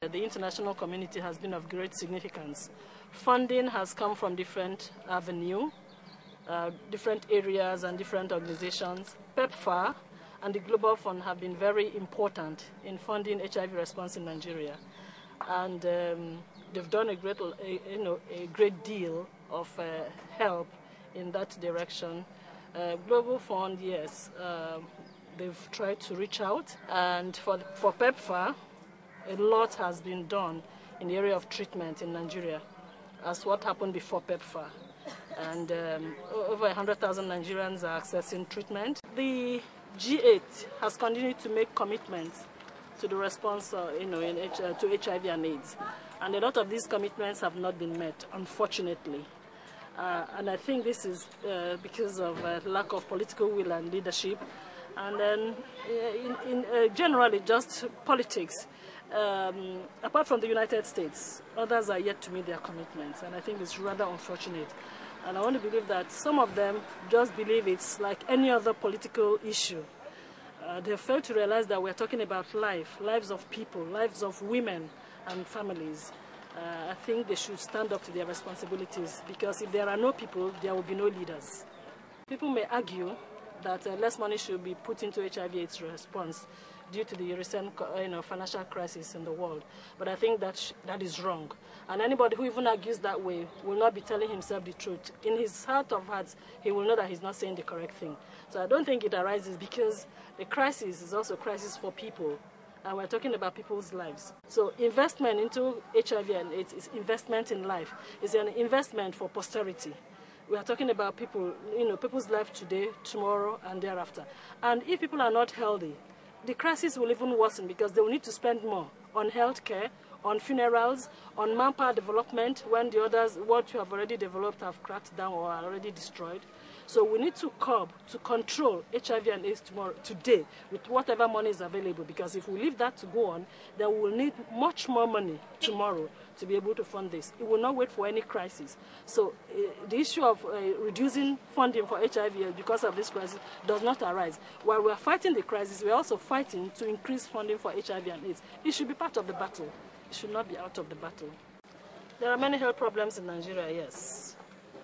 The international community has been of great significance. Funding has come from different avenues, different areas and different organizations. PEPFAR and the Global Fund have been very important in funding HIV response in Nigeria. And they've done a great deal of help in that direction. Global Fund, yes, they've tried to reach out. And for PEPFAR, a lot has been done in the area of treatment in Nigeria, as what happened before PEPFAR. And over 100,000 Nigerians are accessing treatment. The G8 has continued to make commitments to the response to HIV and AIDS. And a lot of these commitments have not been met, unfortunately. And I think this is because of lack of political will and leadership. And then generally just politics. Apart from the United States, others are yet to meet their commitments, and I think it's rather unfortunate. And I want to believe that some of them just believe it's like any other political issue. They fail to realize that we're talking about lives of people, lives of women and families. I think they should stand up to their responsibilities, because if there are no people, there will be no leaders. People may argue that less money should be put into HIV/AIDS response due to the recent financial crisis in the world. But I think that is wrong. And anybody who even argues that way will not be telling himself the truth. In his heart of hearts, he will know that he's not saying the correct thing. So I don't think it arises, because the crisis is also a crisis for people. And we're talking about people's lives. So investment into HIV and AIDS is investment in life. It's an investment for posterity. We are talking about people, people's life today, tomorrow, and thereafter. And if people are not healthy, the crisis will even worsen, because they will need to spend more on health care, on funerals, on manpower development, when the others, what you have already developed, have cracked down or are already destroyed. So we need to control HIV and AIDS today, with whatever money is available, because if we leave that to go on, then we will need much more money tomorrow to be able to fund this. It will not wait for any crisis. So the issue of reducing funding for HIV because of this crisis does not arise. While we are fighting the crisis, we are also fighting to increase funding for HIV and AIDS. It should be part of the battle. It should not be out of the battle. There are many health problems in Nigeria, yes.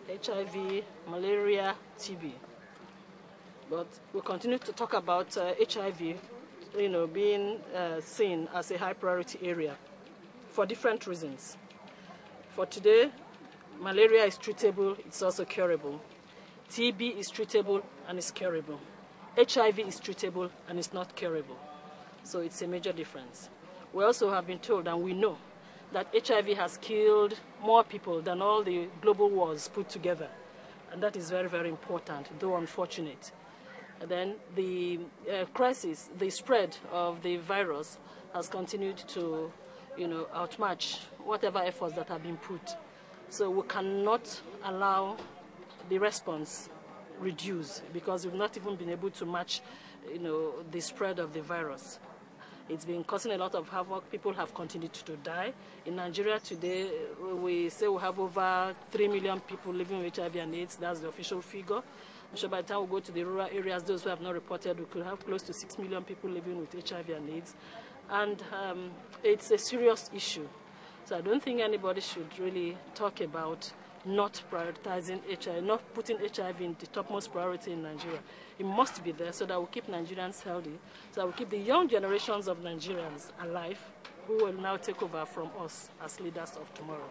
HIV, malaria, TB. But we continue to talk about HIV, being seen as a high priority area for different reasons. For today, malaria is treatable, it's also curable. TB is treatable and it's curable. HIV is treatable and it's not curable. So it's a major difference. We also have been told, and we know, that HIV has killed more people than all the global wars put together. And that is very, very important, though unfortunate. And then the crisis, the spread of the virus has continued to, outmatch whatever efforts that have been put. So we cannot allow the response reduce, because we've not even been able to match, the spread of the virus. It's been causing a lot of havoc. People have continued to die. In Nigeria today, we say we have over 3 million people living with HIV and AIDS. That's the official figure. I'm sure by the time we go to the rural areas, those who have not reported, we could have close to 6 million people living with HIV and AIDS. And it's a serious issue. So I don't think anybody should really talk about not prioritizing HIV, not putting HIV in the topmost priority in Nigeria. It must be there so that we keep Nigerians healthy, so that we keep the young generations of Nigerians alive, who will now take over from us as leaders of tomorrow.